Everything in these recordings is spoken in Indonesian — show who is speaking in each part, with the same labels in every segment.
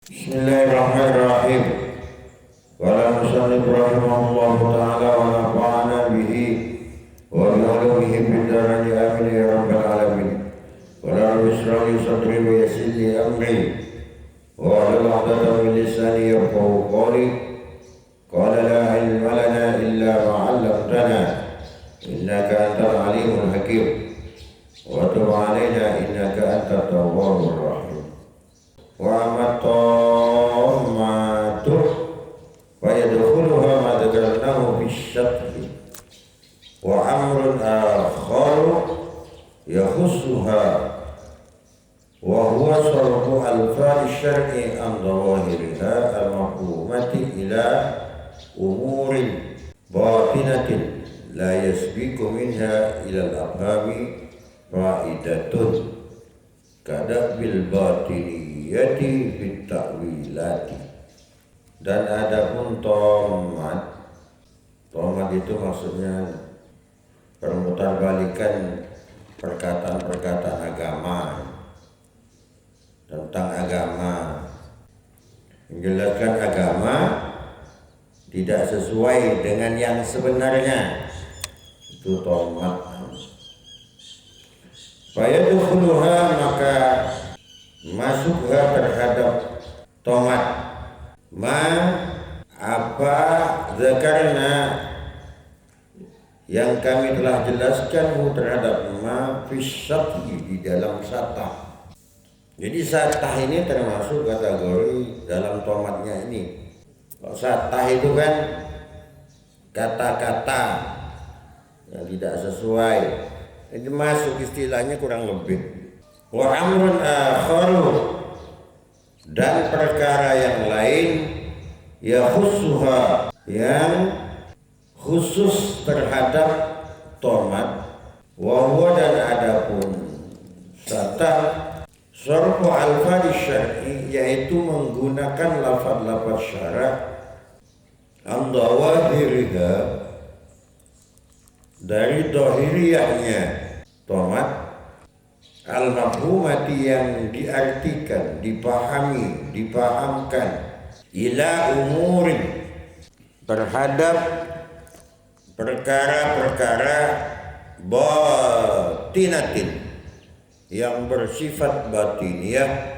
Speaker 1: Bismillahirrahmanirrahim. Qala musannif rahimahullahu ta'ala wa nafa'ana bihi wa bi ulumihi fid dharain amin ya rabbal alamin. Qala rabbi ishrah li sadri wa yassir li amri wa hlul 'uqdatam min lisani yafqahu qawli. Qala la ilma lana illa ma 'allamtana innaka antal alimul hakim. Wa tub 'alaina innaka antat tawwabur rahim. Wa amatomatu wa yadkhuluha ma dzakarnahu bisyatri wa amrun akharu yakhussuha wa huwa sarfu al-fa'il syar'i an dhawahiriha al-mafhumati ila umurin batinatin la yasbiqu minha ila al-afhami fa'idatun kada bil batiniyati fit ta'wilati. Dan adapun tomat itu maksudnya permutarbalikan perkataan-perkataan agama tentang agama, menjelaskan agama tidak sesuai dengan yang sebenarnya, itu tomat. Fayadkhuluha, maka masuklah terhadap tomat ma apa zakarna yang kami telah jelaskan terhadap ma fisyati di dalam satah. Jadi satah ini termasuk kategori dalam tomatnya ini. Kalau satah itu kan kata-kata yang tidak sesuai, itu masuk istilahnya kurang lebih. Wa amrun akharu, dan perkara yang lain yakhussuha, yang khusus terhadap tomat. Wa huwa, dan adapun satah sarfu al-fadhi syar'i, yaitu menggunakan lafaz-lafaz syarak an dhawahiriha, dari dohiriyahnya tomat, al-mafhumati, yang diartikan, dipahami, dipahamkan, ila umurin, terhadap perkara-perkara batinatin, yang bersifat batiniyah,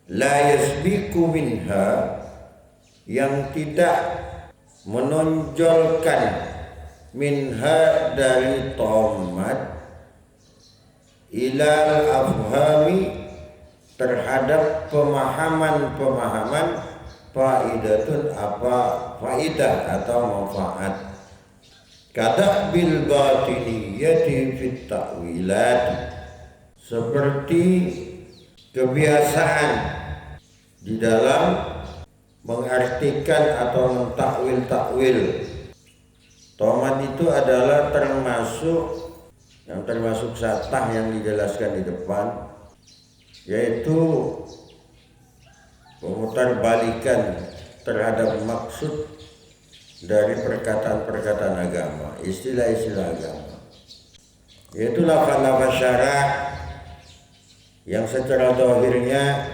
Speaker 1: la yasbiqu minha, yang tidak menonjolkan, minha, dari tomat, ilal afhami, terhadap pemahaman-pemahaman, faidatun, apa faidah atau manfaat, kada bil batiniyati fit ta'wilat, seperti kebiasaan di dalam mengartikan atau mentakwil-takwil. Tomat itu adalah termasuk satah yang dijelaskan di depan, yaitu pemutarbalikan terhadap maksud dari perkataan-perkataan agama, istilah-istilah agama, yaitu lafaz-lafaz syarak yang secara zahirnya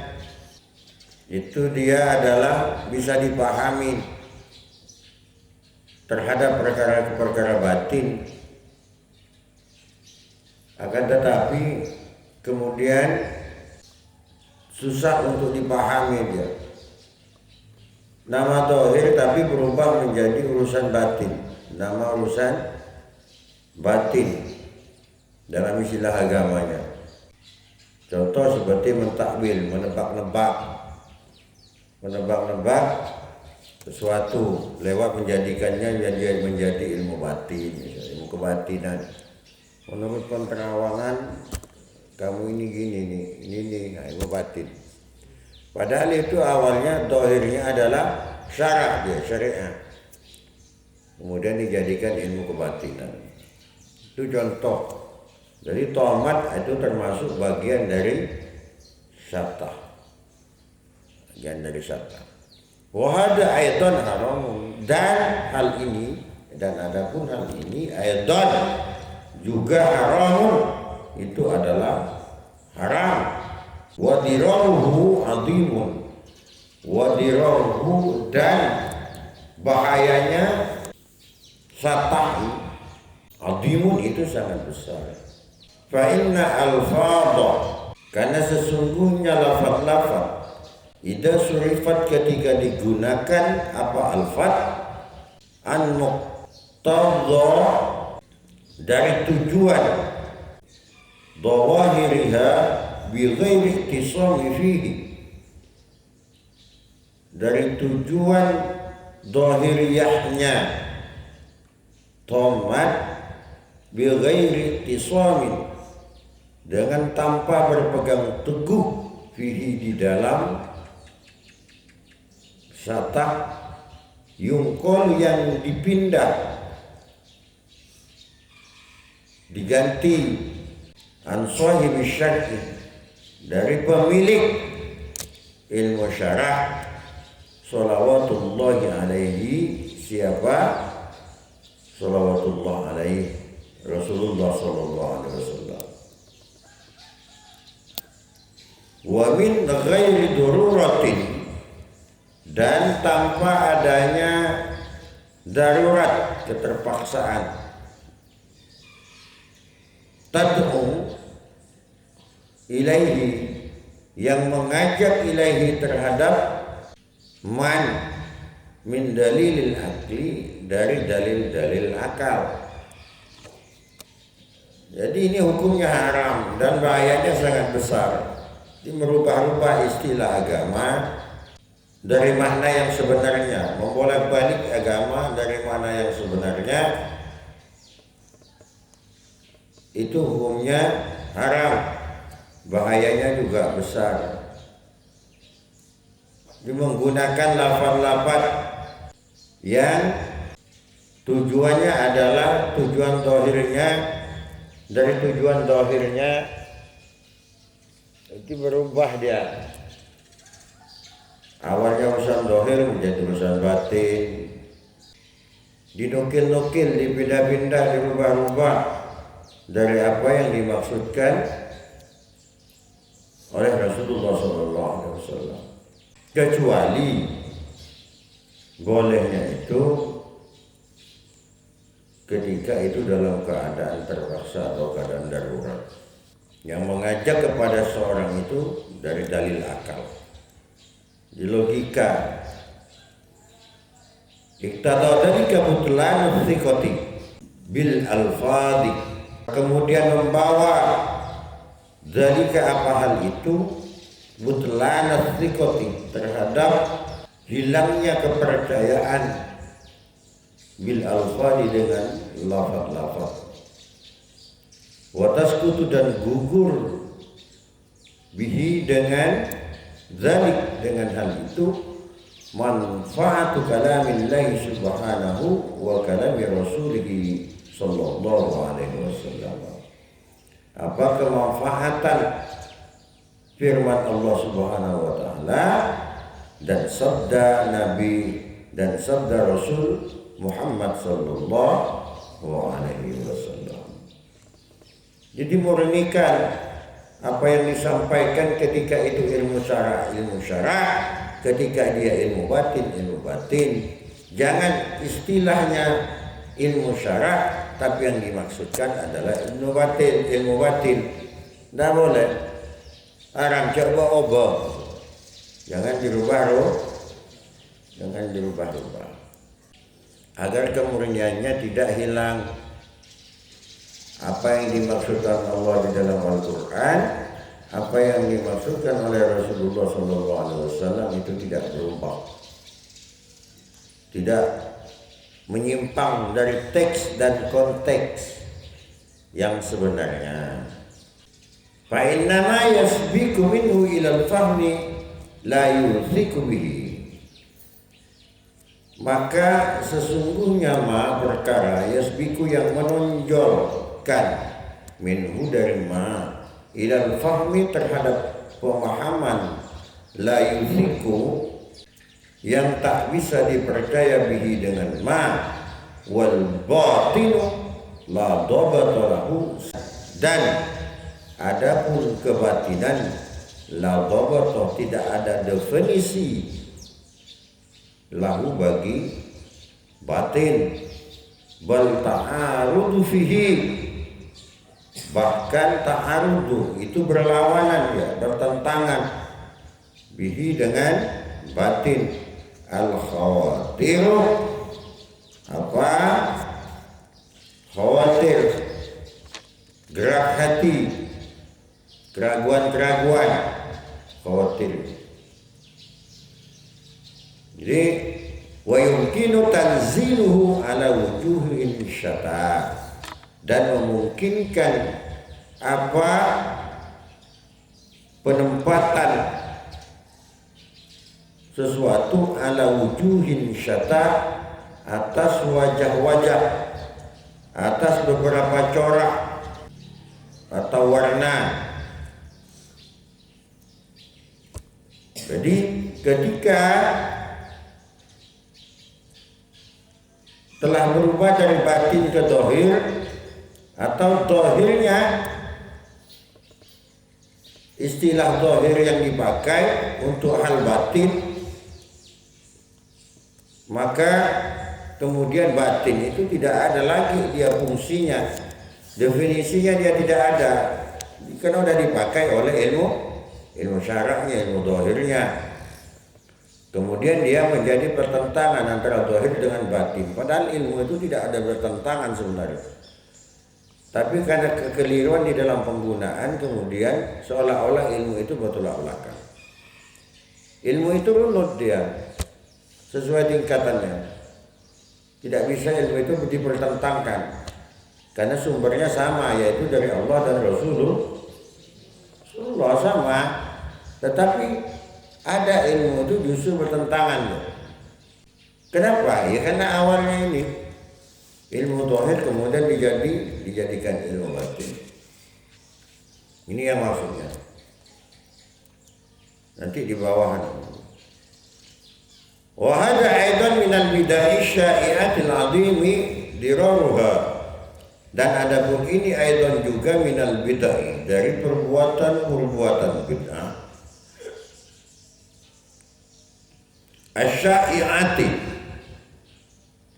Speaker 1: itu dia adalah bisa dipahami terhadap perkara-perkara batin, akan tetapi kemudian susah untuk dipahami dia. Nama zahir tapi berubah menjadi urusan batin, nama urusan batin dalam istilah agamanya. Contoh seperti mentakwil, menebak-nebak sesuatu lewat menjadikannya menjadi ilmu batin, ilmu kebatinan. Menurut penerawangan kamu ini gini nih, ini nih, ilmu batin. Padahal itu awalnya dohirnya adalah syarak, dia syariat, kemudian dijadikan ilmu kebatinan. Itu contoh. Jadi tomat itu termasuk bagian dari satah, wahada aidan haram, dan hal ini, dan adapun hal ini aidan juga haramun, itu adalah haram. Wa diraruhu azimun, wadirahu dan bahayanya satah adimun itu sangat besar. Fa inna al-fadha, karena sesungguhnya lafaz-lafaz idza surifat ketika digunakan apa alfat an muqtadha dari tujuan dhawahiriha bi ghairi iktisami fihi, dari tujuan dhahiriyahnya tomat bi ghairi iktisami, dengan tanpa berpegang teguh fihi di dalam satah yungkol yang dipindah diganti an sahibi syar'i, dari pemilik ilmu syarah sholawatullahi alaihi, siapa? Sholawatullah alaihi Rasulullah sallallahu alaihi wasallam. Wa min ghairi daruratin, dan tanpa adanya darurat, keterpaksaan, tad'u ilaihi, yang mengajak ilaihi terhadap man min dalilil akli, dari dalil-dalil akal. Jadi ini hukumnya haram dan bahayanya sangat besar. Ini merubah-rubah istilah agama dari makna yang sebenarnya, membolak-balik agama dari makna yang sebenarnya, itu hukumnya haram, bahayanya juga besar. Dia menggunakan lafaz-lafaz yang tujuannya adalah tujuan dohirnya, dari tujuan dohirnya itu berubah dia. Awalnya urusan dohir menjadi urusan batin, dinukil-nukil, dipindah-pindah, dirubah-rubah dari apa yang dimaksudkan oleh Rasulullah SAW. Kecuali bolehnya itu ketika itu dalam keadaan terpaksa atau keadaan darurat, yang mengajak kepada seorang itu dari dalil akal, di logika. Iqtada dari kebetulan thiqati bil alfadi, kemudian membawa dari ke apa hal itu butlan thiqati, terhadap hilangnya kepercayaan bil alfadi, dengan lafaz-lafaz, wa tasqutu, dan gugur bihi, dengan zalik, dengan hal itu, manfaatu kalamillahi subhanahu wa kalami rasulihi sallallahu alaihi wasallam. Apa kemanfaatan firman Allah subhanahu wa ta'ala dan sabda Nabi dan sabda Rasul Muhammad sallallahu alaihi wasallam. Jadi murnikan apa yang disampaikan ketika itu ilmu syara, ketika dia ilmu batin. Jangan istilahnya ilmu syara, tapi yang dimaksudkan adalah ilmu batin. Tidak boleh haram, coba obah. Jangan dirubah-rubah, agar kemurniannya tidak hilang. Apa yang dimaksudkan Allah di dalam Al-Quran, apa yang dimaksudkan oleh Rasulullah SAW itu tidak berubah, tidak menyimpang dari teks dan konteks yang sebenarnya. Fa innama yasbiqu minhu ila al-fahmi la yuthiqu bihi, maka sesungguhnya perkara yasbiqu yang menonjolkan minhu dari ilal fahmi terhadap pemahaman, la yuthiqu yang tak bisa dipercaya bihi dengan wal batinu la dhabata lahu, dan adapun kebatinan la dhabata tidak ada definisi lahu bagi batin, bal ta'arudu fihi, bahkan ta'arudu itu berlawanan ya, bertentangan bihi dengan batin. Al khawatiru apa? Khawatir, gerak hati, keraguan-keraguan, khawatir. Jadi wa yumkinu tanziluhu ala wujuhin syata, dan memungkinkan apa penempatan sesuatu ala wujuhin syata, atas wajah-wajah, atas beberapa corak atau warna. Jadi ketika telah berubah dari batin ke dohir, atau dohirnya, istilah dohir yang dipakai untuk hal batin, maka kemudian batin itu tidak ada lagi dia fungsinya, definisinya dia tidak ada, karena sudah dipakai oleh ilmu syara'nya, ilmu dohirnya. Kemudian dia menjadi pertentangan antara dohir dengan batin, padahal ilmu itu tidak ada bertentangan sebenarnya, tapi karena kekeliruan di dalam penggunaan kemudian seolah-olah ilmu itu bertolak belakang. Ilmu itu runut dia sesuai tingkatannya, tidak bisa ilmu itu dipertentangkan karena sumbernya sama, yaitu dari Allah dan Rasulullah sama. Tetapi ada ilmu itu justru bertentangan. Kenapa? Ya karena awalnya ini ilmu dohir kemudian dijadikan ilmu batin. Ini yang maksudnya. Nanti di bawah. Wa hadha aidan min al-bida'i syai'atil 'azimi diraruha. Dan adapun ini aidan juga minal bid'ah, dari perbuatan bid'ah asy-syai'ati,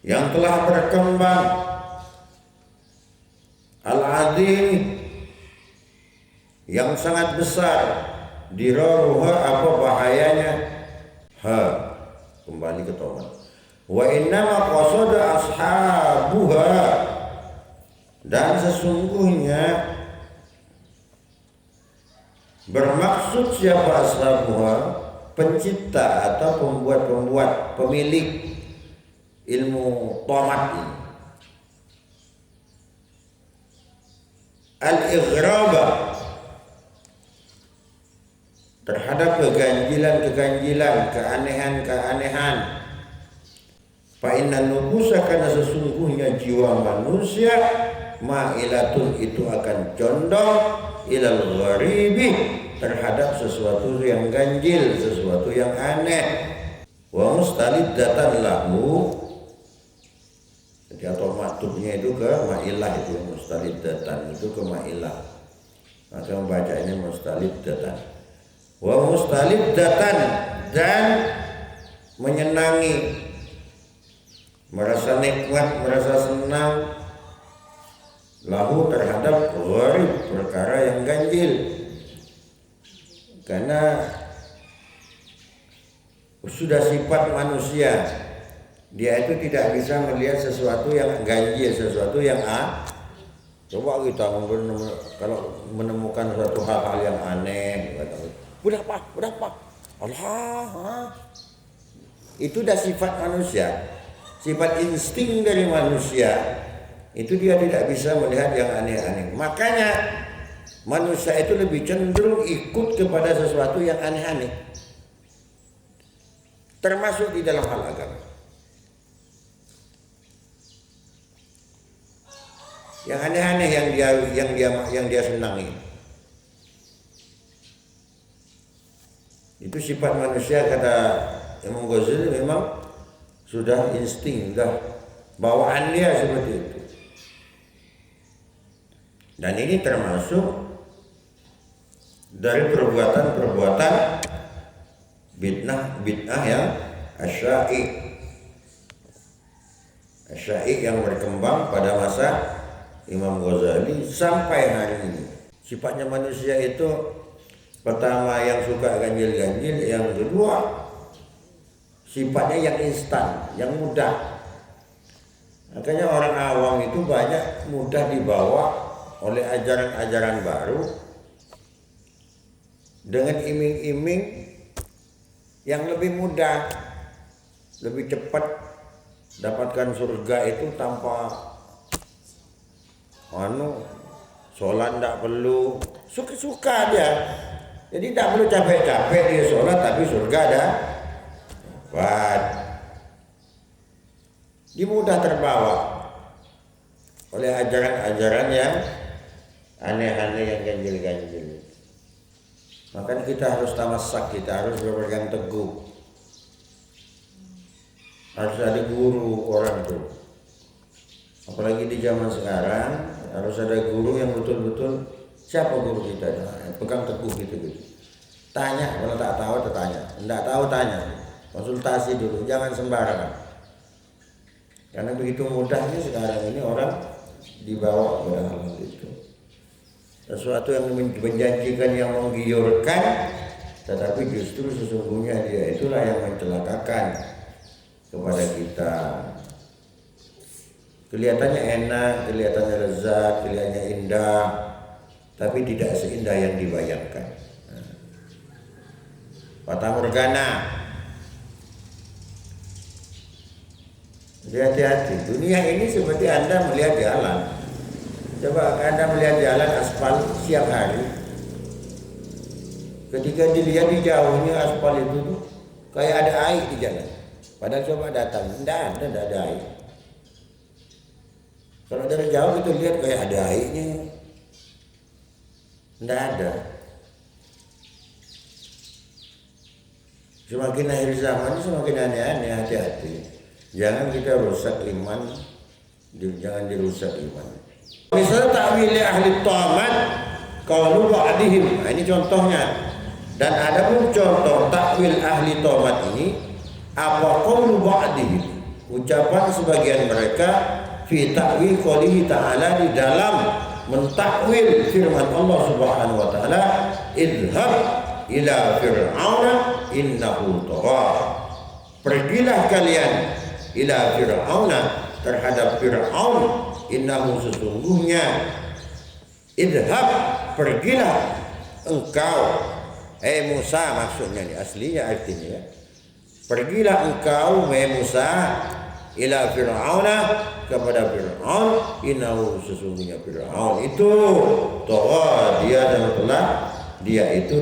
Speaker 1: yang telah berkembang, al-'azim, yang sangat besar, diraruha, apa bahayanya, kembali ke taubat. Wa innama qasada ashabuha, dan sesungguhnya bermaksud siapa ashabuha, pencipta atau pembuat, pemilik ilmu tomat ini, al-ighraba, terhadap keganjilan, keanehan. Fa inna nufusa, karena sesungguhnya jiwa manusia, ma'ilatun, itu akan condong, ilal gharibi, terhadap sesuatu yang ganjil, sesuatu yang aneh. Wa mustaliddatan lahu, jadi atau maktubnya itu ke ma'ilah, itu mustaliddatan itu ke ma'ilah, maka membacanya mustaliddatan. Wa mustaliddatan, dan menyenangi, merasa nikmat, merasa senang, lahu, terhadap gharib, perkara yang ganjil. Karena sudah sifat manusia, dia itu tidak bisa melihat sesuatu yang ganjil, sesuatu yang coba kita kalau menemukan suatu hal-hal yang aneh, berapa Allah, itu dah sifat manusia, sifat insting dari manusia, itu dia tidak bisa melihat yang aneh-aneh. Makanya manusia itu lebih cenderung ikut kepada sesuatu yang aneh-aneh, termasuk di dalam hal agama. Yang aneh-aneh yang dia senangi, itu sifat manusia, kata Imam Ghazali, memang sudah insting, sudah bawaan dia seperti itu. Dan ini termasuk dari perbuatan-perbuatan bid'ah yang Asya'i yang berkembang pada masa Imam Ghazali sampai hari ini. Sifatnya manusia itu pertama yang suka ganjil-ganjil, yang kedua sifatnya yang instan, yang mudah. Makanya orang awam itu banyak mudah dibawa oleh ajaran-ajaran baru dengan iming-iming yang lebih mudah, lebih cepat dapatkan surga itu tanpa sholat tidak perlu, suka-suka dia. Jadi tidak perlu capek-capek dia sholat, tapi surga ada. Dia mudah terbawa oleh ajaran-ajaran yang aneh-aneh, yang ganjil-ganjil. Makanya kita harus tamassak, kita harus berpegang teguh. Harus ada guru orang tuh. Apalagi di zaman sekarang harus ada guru yang betul-betul siapa guru kita, pegang teguh gitu. Tanya, kalau tak tahu tanya, tidak tahu tanya, konsultasi dulu, jangan sembarangan. Karena begitu mudahnya sekarang ini orang dibawa pada hal itu. Sesuatu yang menjanjikan, yang menggiurkan, tetapi justru sesungguhnya dia itulah yang mencelakakan kepada kita. Kelihatannya enak, kelihatannya lezat, kelihatannya indah, tapi tidak seindah yang dibayangkan. Fata morgana. Jadi hati-hati. Dunia ini seperti Anda melihat jalan. Coba Anda melihat jalan aspal siang hari. Ketika dilihat di jauhnya aspal itu tuh kayak ada air di jalan. Padahal coba datang, tidak ada air. Kalau dari jauh kita lihat kayak ada airnya. Tidak ada. Semakin akhir zaman semakin aneh-aneh, hati-hati. Jangan kita rusak iman, jangan dirusak iman. Misalnya ta'wil ahli tamat qaulu ba'dihim. Ini contohnya. Dan ada pun contoh takwil ahli tamat ini apa qaulu ba'dihim. Ucapan sebagian mereka fi ta'wil qoulihi ta'ala, di dalam mentakwil firman Allah Subhanahu wa taala, idhab ila fir'auna innahu tagha. Pergilah kalian ila fir'auna, terhadap Fir'aun, innahu sesungguhnya, idhab pergilah engkau, Musa maksudnya ini aslinya artinya ya. Pergilah engkau Musa ila fir'auna, kepada Fir'aun, innahu sesungguhnya Fir'aun itu tagha, dia itu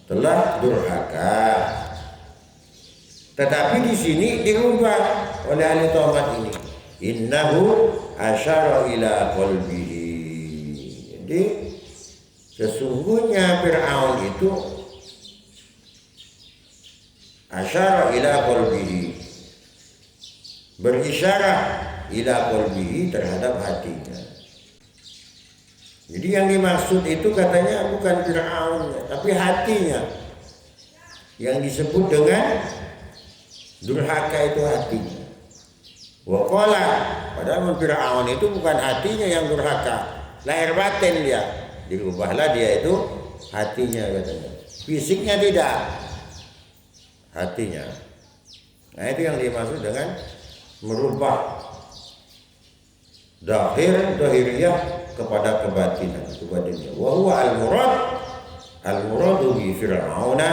Speaker 1: telah durhaka. Tetapi di sini dirubah oleh ahli tamat ini, innahu asyara ila qalbihi. Jadi sesungguhnya Fir'aun itu asyara ila qalbihi, berisyarah ila qalbihi, terhadap hatinya. Jadi yang dimaksud itu katanya bukan Fir'aun, tapi hatinya. Yang disebut dengan durhaka itu hatinya. Wa qala, padahal Fir'aun itu bukan hatinya yang durhaka, lahir batin dia. Dirubahlah dia itu hatinya katanya. Fisiknya tidak, hatinya. Nah itu yang dimaksud dengan merubah dahiriyah kepada kebatinan. Wa huwa al-muradu bi fir'auna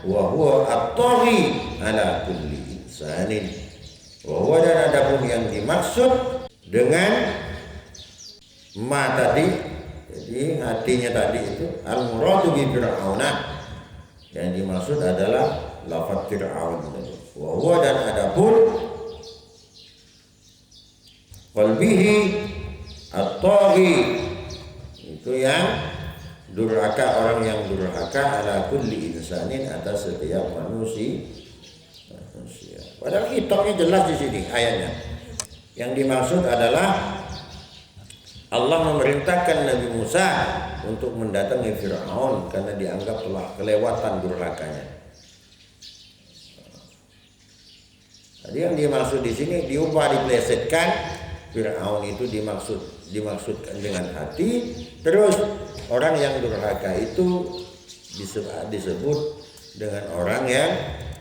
Speaker 1: wa huwa at-taghi ala kulli insanin. Wa huwa, dan adapun yang dimaksud dengan ma tadi, jadi hatinya tadi itu al-muradu bi fir'auna, yang dimaksud adalah lafaz Fir'aun. Wa huwa, dan adapun qalbihi at-taghi, itu yang durhaka, orang yang durhaka ala kulli insanin, atas setiap manusia. Padahal kitabnya jelas di sini ayatnya. Yang dimaksud adalah Allah memerintahkan Nabi Musa untuk mendatangi Fir'aun karena dianggap telah kelewatan durhakanya. Jadi yang dimaksud di sini diubah, diplesetkan. Fir'aun itu dimaksudkan dengan hati. Terus orang yang durhaka itu disebut dengan orang yang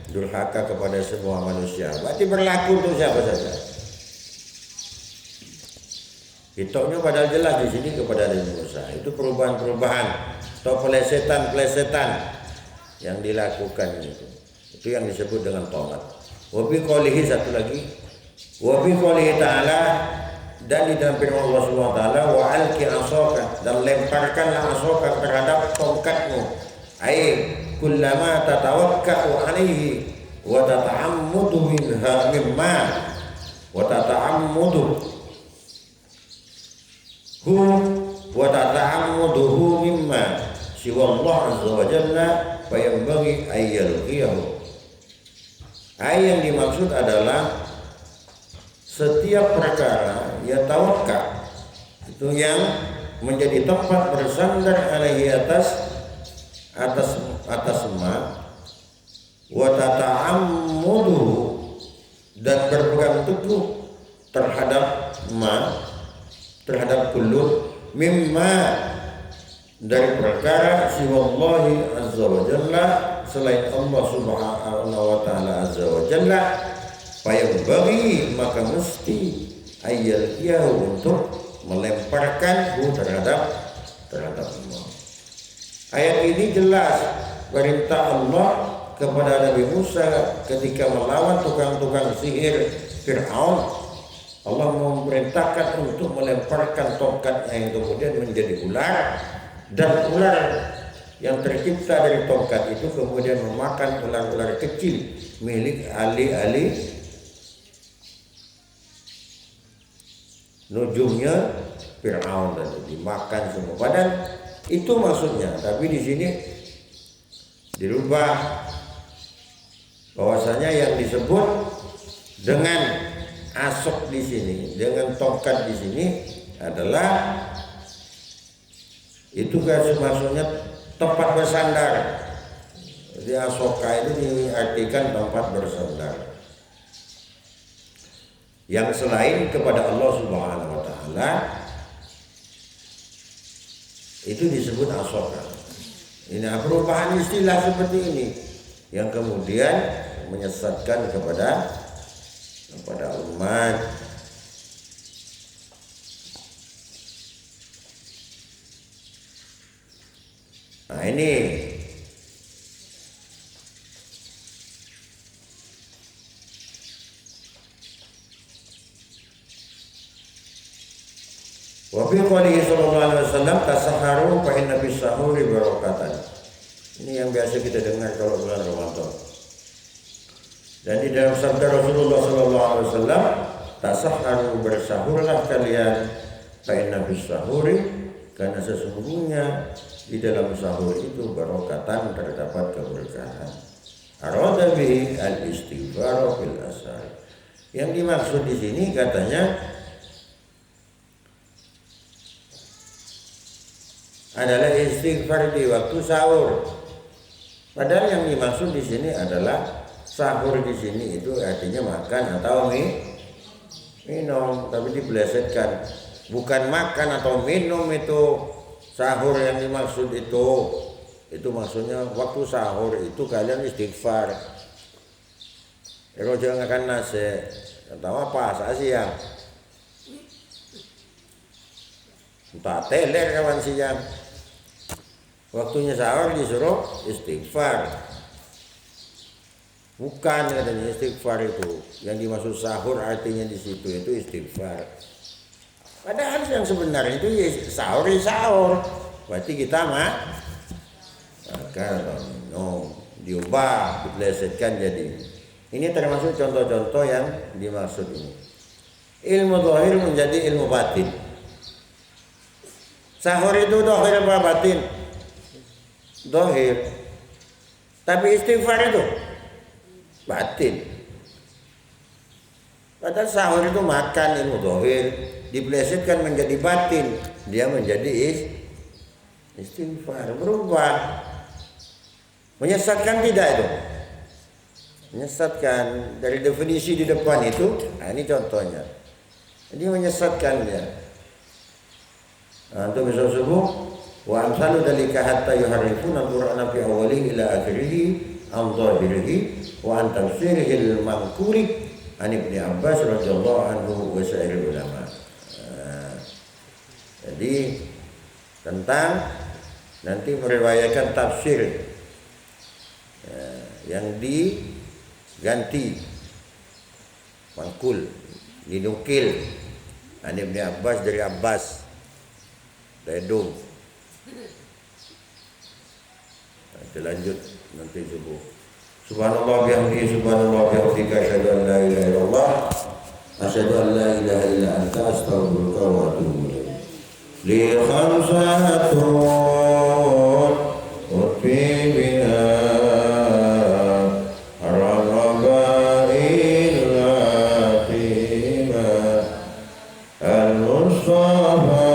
Speaker 1: durhaka kepada semua manusia. Berarti berlaku untuk siapa saja. Hitoknya padahal jelas di sini kepada Nabi Musa. Itu perubahan-perubahan atau pelesetan-pelesetan yang dilakukan itu. Itu yang disebut dengan tomat. Wa bi qoulihi, satu lagi. Wa bi qoulihi ta'ala, dan di dalam firman Allah Subhanahu wa taala, wa alqi asaka, dan lemparkanlah asaka terhadap tongkatmu. Ai kullama tatawakka'u alaihi wa tata'ammudu minha mimma wa tata'ammudu wa tata'ammuduhu mimma siwa Allah azza wa jalla fa yanbaghi ayyalqiyahu. Yang dimaksud adalah setiap perkara ya tawakkal itu yang menjadi tempat bersandar alaihi atas ma wa tata'ammuduhu, dan berpegang teguh terhadap ma, terhadap kullu mimma, dari perkara siwallahi azza wa jalla, selain Allah subhanahu wa ta'ala azza wa jalla, payung bagi maka mesti ayyalqiyahu, untuk melemparkan terhadap Allah. Ayat ini jelas perintah Allah kepada Nabi Musa ketika melawan tukang-tukang sihir Fir'aun. Allah memerintahkan untuk melemparkan tongkatnya yang kemudian menjadi ular, dan ular yang tercipta dari tongkat itu kemudian memakan ular-ular kecil milik ahli-ahli nujumnya Fir'aun, dan dimakan semua. Padahal itu maksudnya, tapi di sini dirubah bahwasanya yang disebut dengan asok di sini, dengan tongkat di sini adalah itu kan maksudnya tempat bersandar. Jadi asoka itu diartikan tempat bersandar yang selain kepada Allah Subhanahu wa taala, itu disebut asoka. Ini perubahan istilah seperti ini yang kemudian menyesatkan kepada umat. Nah ini wa fi qoulihi sallallahu alaihi wasallam tasahharu fa inna bis sahuri barakatan. Ini yang biasa kita dengar kalau bulan Ramadan. Dan di dalam sabda Rasulullah sallallahu alaihi wasallam, tasahharu, bersahurlah kalian, fa inna bis sahuri, karena sesungguhnya di dalam sahur itu barakatan, terdapat keberkahan. Arada bihi al-istighfar fil asar. Yang dimaksud di sini katanya adalah istighfar di waktu sahur. Padahal yang dimaksud di sini adalah sahur di sini itu artinya makan atau minum, tapi dipelesetkan. Bukan makan atau minum itu sahur yang dimaksud itu maksudnya waktu sahur itu kalian istighfar. Kalau jangan makan nasi atau apa saat siang, entah teler kawan siang, waktunya sahur disuruh istighfar. Bukan katanya istighfar itu yang dimaksud sahur, artinya di situ itu istighfar. Padahal yang sebenarnya itu ya sahur. Berarti kita makan atau minum, diubah, dipelesetkan jadi. Ini termasuk contoh-contoh yang dimaksud ini. Ilmu zahir menjadi ilmu batin. Sahur itu zahir apa batin? Zahir. Tapi istighfar itu batin. Padahal sahur itu makan ilmu zahir, diplesetkan menjadi batin, dia menjadi istighfar, berubah. Menyesatkan tidak itu? Menyesatkan dari definisi di depan itu, nah ini contohnya. Jadi menyesatkan dia. Nah, untuk besok subuh, wa amsalu dalika hatta yuharrifuna al-Qur'ana fi awwalihi ila akhirih an dhahirihi wa an tafsirihi al-manquri an Ibnu Abbas radhiyallahu anhu wa sa'iril ulama. Jadi tentang nanti meriwayatkan tafsir yang diganti mangkul, dinukil an Ibnu Abbas dari Abbas Ledung. Kita lanjut nanti subuh. Subhanallah bihamdihi subhanallah bihamdika asyhadu an la ilaha illallah asyhadu an la ilaha illa anta astaghfiruka wa atubu ilaik. Li khamsatun utfi biha ar-rabail latima al-mustafa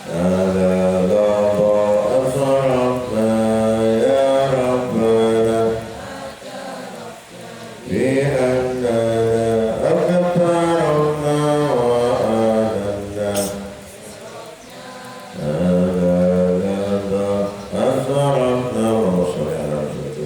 Speaker 2: هذا لا ضاء صرف
Speaker 1: ما عرفنا وصل على رسولك